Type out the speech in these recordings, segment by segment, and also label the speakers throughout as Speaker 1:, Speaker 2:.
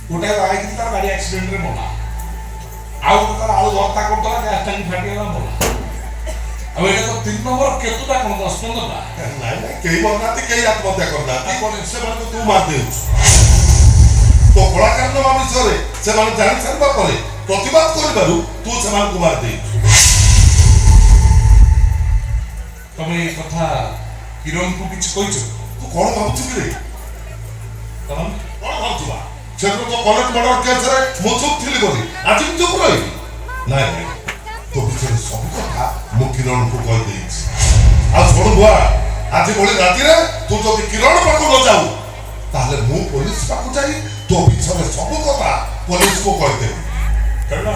Speaker 1: गोटे आई तार गाड़ी एक्सीडेंट रे मरला आउ तार आलू भर्ता करता गैस टांकी फाटिगला मरला अब ये तो 3 नंबर केतुटा कोन 10-15टा
Speaker 2: नहीं कई मरनाती कई आत्महत्या करना कोन से माने तू मार दे तो कलाकार नो विषय से माने जान सरबा करे प्रतिवाद कर बारू तू से माने कुमार दे
Speaker 1: तमे ये कथा किरण को किछ कहिछ
Speaker 2: तू कोन भाबछु कि रे
Speaker 1: तम
Speaker 2: कोन भाबछु से तो कॉलेज मर्डर केस रे मु चुप थिली बोली आज भी चुप रही नहीं तो बिचारे सब कथा मु किरण को कह देइछ आ छोड़ बुआ आज बोले राती रे तू जदी किरण पाको न जाऊ ताले मु पुलिस पाको जाई तो बिचारे सब कथा पुलिस को कह दे
Speaker 1: करना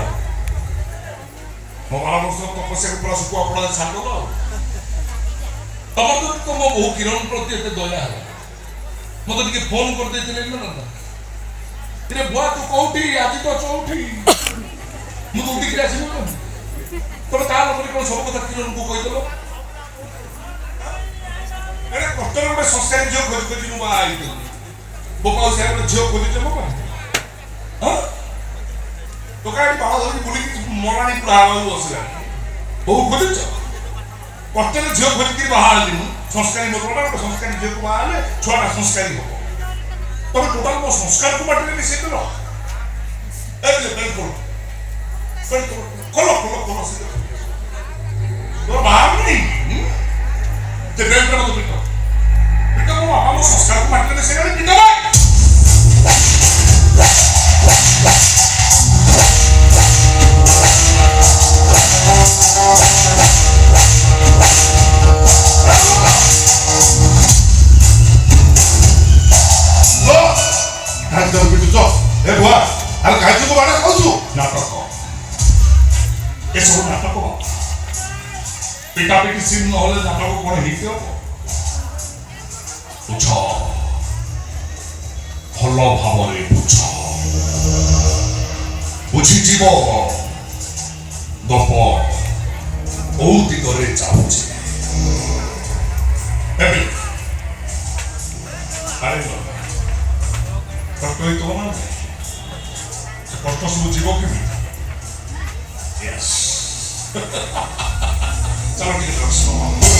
Speaker 1: मोबाइल मोर तो पसे पूरा सुको अपना छाड़ दो तमर तो मो बहु किरण प्रति एते दया है मते टिके फोन कर देतिले ना रे बुआ तू कोठी आज तो चौठी मु तो उठी आसी न तब ता लोक कोन सब कथा किरण को कहि देलो अरे कष्टर गोटे संस्कारी झियो खोज खोज मु आई तो बोका से गोटे झियो खोज मो हां तो काई बाहर धरि बुली मरानी पुरा आउ बसला बहु खोजछ कष्टर झियो खोज कि बाहर दिनु संस्कारी मतलब गोटे संस्कारी झियो को आले छोटा संस्कारी हो तब टोटल मो संस्कार को बाटे मिसे देलो ए बेल करो से तो बाहर नहीं ते बेल करो तो बेटा मो बाबा मो संस्कार को बाटे मिसे गले किटा भाई
Speaker 2: ए बुआ अरे काहे को बाड़े खाउछु
Speaker 1: नाटक ए सब नाटक पिटा पिटी सीन न होले नाटक कोन हितियो पूछ भलो भावरे पूछ बुझी जीव गप बहुत दिगरे जाउछि एबे अरे तो तो ना कष्ट सब जीव के यस चलो ठीक है